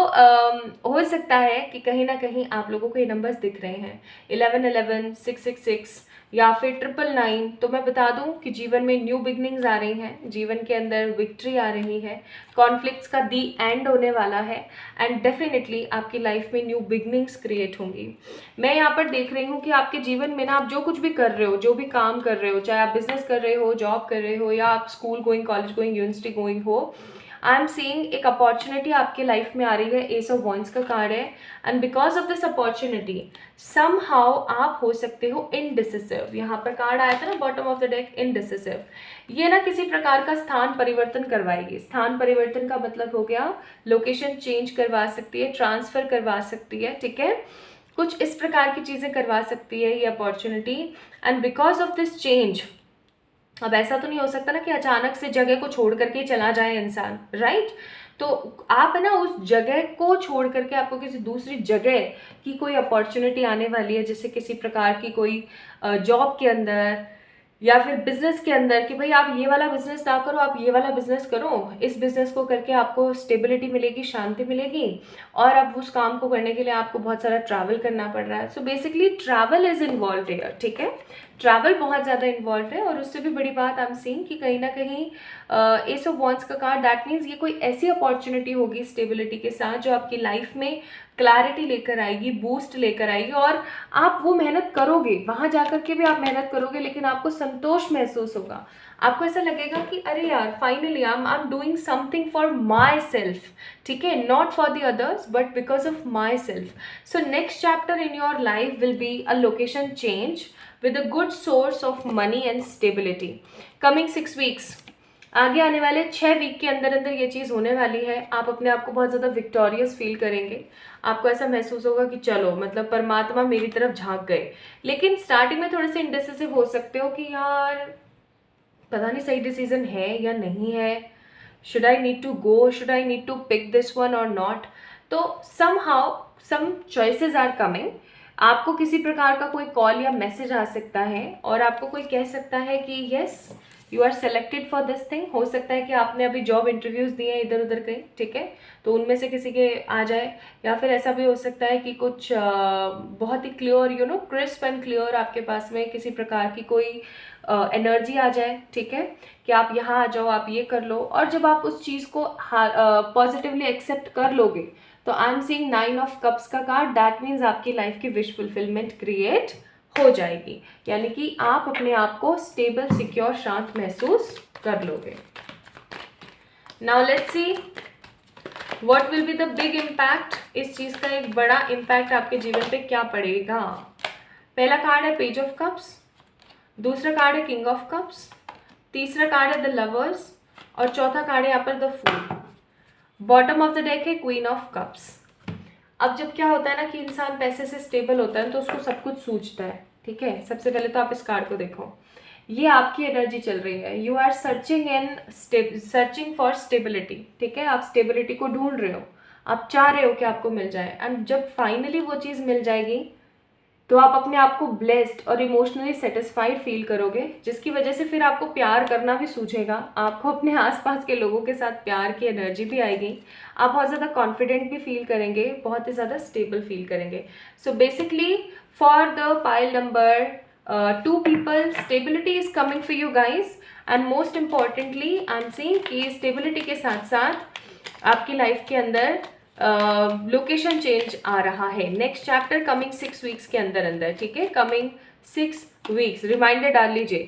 हो सकता है कि कहीं ना कहीं आप लोगों को ये नंबर्स दिख रहे हैं, 1111, 666 या फिर 999। तो मैं बता दूं दूं कि जीवन में न्यू बिगनिंग्स आ रही हैं, जीवन के अंदर विक्ट्री आ रही है, कॉन्फ्लिक्ट्स का दी एंड होने वाला है एंड डेफिनेटली आपकी लाइफ में न्यू बिगनिंग्स क्रिएट होंगी। मैं यहाँ पर देख रही हूँ कि आपके जीवन में ना आप जो कुछ भी कर रहे हो, जो भी काम कर रहे हो, चाहे आप बिजनेस कर रहे हो, जॉब कर रहे हो, या आप school going, college going, university going हो, आई एम सीइंग एक अपॉर्चुनिटी आपके लाइफ में आ रही है। एस ऑफ वॉन्ड्स का कार्ड है and because of this opportunity somehow आप हो सकते हो इनडिसिसिव। यहाँ पर कार्ड आया था ना bottom of the deck, indecisive. ये ना किसी प्रकार का स्थान परिवर्तन करवाएगी। स्थान परिवर्तन का मतलब हो गया लोकेशन चेंज करवा सकती है, ट्रांसफर करवा सकती है, ठीक है, कुछ इस प्रकार की चीज़ें करवा सकती है ये opportunity. And because of this change, अब ऐसा तो नहीं हो सकता ना कि अचानक से जगह को छोड़ करके चला जाए इंसान, राइट? तो आप है ना उस जगह को छोड़ करके आपको किसी दूसरी जगह की कोई अपॉर्चुनिटी आने वाली है, जैसे किसी प्रकार की कोई जॉब के अंदर या फिर बिजनेस के अंदर, कि भाई आप ये वाला बिजनेस ना करो, आप ये वाला बिजनेस करो। इस बिजनेस को करके आपको स्टेबिलिटी मिलेगी, शांति मिलेगी, और अब उस काम को करने के लिए आपको बहुत सारा ट्रैवल करना पड़ रहा है। So basically travel is involve here, ठीक है, ट्रैवल बहुत ज़्यादा इन्वॉल्व है। और उससे भी बड़ी बात आई एम सीइंग कि कहीं ना कहीं एस ऑफ वॉन्ड्स का कार्ड, दैट मीन्स ये कोई ऐसी अपॉर्चुनिटी होगी स्टेबिलिटी के साथ जो आपकी लाइफ में क्लैरिटी लेकर आएगी, बूस्ट लेकर आएगी, और आप वो मेहनत करोगे, वहाँ जाकर के भी आप मेहनत करोगे, लेकिन आपको संतोष महसूस होगा। आपको ऐसा लगेगा कि अरे यार finally I am doing something for my self, ठीक है, not for the others but because of my self. So next chapter in your life will be a location change with a good source of money and stability. Coming 6 weeks, आगे आने वाले 6 week के अंदर अंदर ये चीज़ होने वाली है। आप अपने आप को बहुत ज़्यादा विक्टोरियस फील करेंगे। आपको ऐसा महसूस होगा कि चलो मतलब परमात्मा मेरी तरफ झांक गए। लेकिन स्टार्टिंग में थोड़े से इंडिसिसिव हो सकते हो कि यार पता नहीं सही डिसीजन है या नहीं है, should I need to go, should I need to pick this one और नॉट। तो somehow some choices are coming। आपको किसी प्रकार का कोई कॉल या मैसेज आ सकता है और आपको कोई कह सकता है कि yes you are selected for this thing. हो सकता है कि आपने अभी जॉब इंटरव्यूज़ दिए हैं इधर उधर कहीं, ठीक है, तो उनमें से किसी के आ जाए, या फिर ऐसा भी हो सकता है कि कुछ बहुत ही क्लियर क्रिस्प एंड क्लियर आपके पास में किसी प्रकार की कोई एनर्जी आ जाए, ठीक है, कि आप यहाँ आ जाओ, आप ये कर लो। और जब आप उस चीज़ को पॉजिटिवली एक्सेप्ट कर लोगे तो आई एम सीइंग 9 ऑफ कप्स का कार्ड, दैट मीन्स आपकी लाइफ की विश फुलफिलमेंट क्रिएट हो जाएगी, यानी कि आप अपने आप को स्टेबल, सिक्योर, शांत महसूस कर लोगे। Now let's see what will be the big impact. इस चीज़ का एक बड़ा इम्पैक्ट आपके जीवन पे क्या पड़ेगा। पहला कार्ड है पेज ऑफ कप्स, दूसरा कार्ड है किंग ऑफ कप्स, तीसरा कार्ड है द लवर्स, और चौथा कार्ड है यहाँ पर the fool. Bottom of the deck है क्वीन ऑफ कप्स। अब जब क्या होता है ना कि इंसान पैसे से स्टेबल होता है तो उसको सब कुछ सूझता है, ठीक है। सबसे पहले तो आप इस कार्ड को देखो, ये आपकी एनर्जी चल रही है, you are searching for stability, ठीक है, आप स्टेबिलिटी को ढूंढ रहे हो, आप चाह रहे हो कि आपको मिल जाए, एंड जब फाइनली वो चीज़ मिल जाएगी तो आप अपने आप को ब्लेस्ड और इमोशनली सेटिस्फाइड फील करोगे, जिसकी वजह से फिर आपको प्यार करना भी सूझेगा, आपको अपने आसपास के लोगों के साथ प्यार की एनर्जी भी आएगी, आप बहुत ज़्यादा कॉन्फिडेंट भी फील करेंगे, बहुत ही ज़्यादा स्टेबल फील करेंगे। So basically for the pile number 2 people, stability is coming for you guys, and most importantly I am seeing कि स्टेबिलिटी के साथ साथ आपकी लाइफ के अंदर लोकेशन चेंज आ रहा है। नेक्स्ट चैप्टर कमिंग 6 वीक्स के अंदर अंदर, ठीक है, कमिंग 6 वीक्स, रिमाइंडर डाल लीजिए।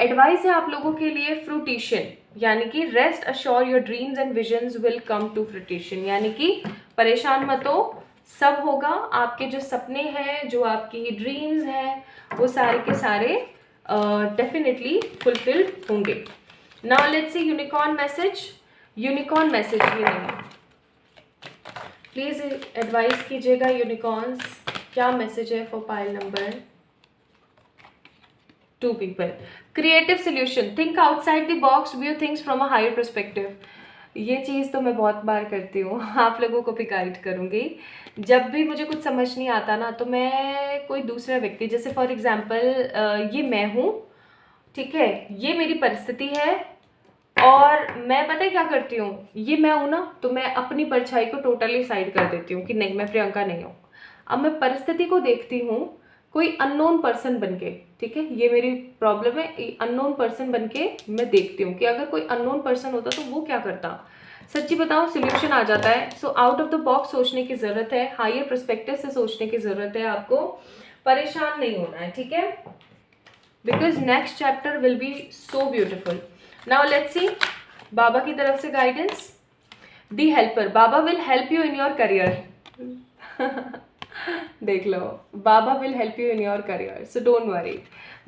एडवाइस है आप लोगों के लिए फ्रूटिशन, यानी कि rest assure your dreams and visions will come to fruition, यानी कि परेशान मत हो, सब होगा। आपके जो सपने हैं, जो आपकी ड्रीम्स हैं, वो सारे के सारे डेफिनेटली फुलफिल होंगे। Now let's see unicorn message. Unicorn message ये नहीं, प्लीज़ एडवाइस कीजिएगा यूनिकॉर्न्स, क्या मैसेज है for pile number 2 people। Creative solution, think outside the box, view things from a higher perspective. ये चीज़ तो मैं बहुत बार करती हूँ, आप लोगों को भी गाइड करूँगी। जब भी मुझे कुछ समझ नहीं आता ना तो मैं कोई दूसरा व्यक्ति, जैसे फॉर एग्जांपल ये मैं हूँ, ठीक है, ये मेरी परिस्थिति है, और मैं पता है क्या करती हूँ, ये मैं हूँ ना, तो मैं अपनी परछाई को टोटली साइड कर देती हूँ कि नहीं मैं प्रियंका नहीं हूँ। अब मैं परिस्थिति को देखती हूँ कोई अननोन पर्सन बन के, ठीक है, ये मेरी प्रॉब्लम है, अननोन पर्सन बन के मैं देखती हूँ कि अगर कोई अननोन पर्सन होता तो वो क्या करता। सच्ची बताऊँ सोल्यूशन आ जाता है। So out of the box सोचने की ज़रूरत है, हायर पर्सपेक्टिव से सोचने की ज़रूरत है, आपको परेशान नहीं होना है, ठीक है, because next chapter will be so beautiful. Now let's see बाबा की तरफ से गाइडेंस। दी हेल्पर, बाबा will help you in your career. देख लो, बाबा will help you in your career, so don't worry,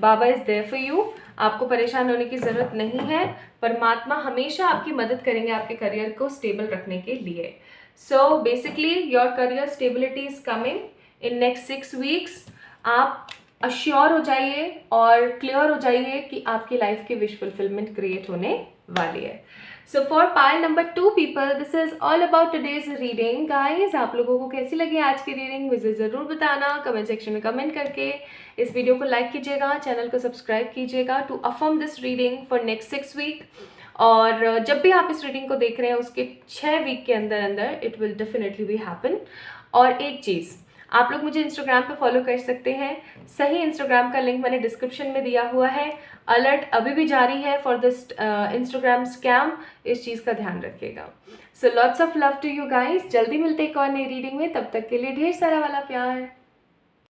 बाबा इज देयर फॉर यू। आपको परेशान होने की ज़रूरत नहीं है, परमात्मा हमेशा आपकी मदद करेंगे आपके करियर को स्टेबल रखने के लिए। So basically your career stability is coming in next 6 weeks. आप अश्योर हो जाइए और क्लियर हो जाइए कि आपकी लाइफ की विश फुलफिलमेंट क्रिएट होने वाली है। So for pile number 2 people, this is all about today's reading. Guys, आप लोगों को कैसी लगी आज की रीडिंग मुझे ज़रूर बताना कमेंट सेक्शन में कमेंट करके। इस वीडियो को लाइक कीजिएगा, चैनल को सब्सक्राइब कीजिएगा to affirm this reading for next 6 week. और जब भी आप इस रीडिंग को देख रहे हैं उसके 6 वीक के अंदर अंदर it will definitely be happen. और एक चीज़, आप लोग मुझे इंस्टाग्राम पे फॉलो कर सकते हैं, सही इंस्टाग्राम का लिंक मैंने डिस्क्रिप्शन में दिया हुआ है। अलर्ट अभी भी जारी है फॉर दिस इंस्टाग्राम स्कैम, इस चीज़ का ध्यान रखिएगा। So lots of love to you guys, जल्दी मिलते हैं एक और नई रीडिंग में, तब तक के लिए ढेर सारा वाला प्यार।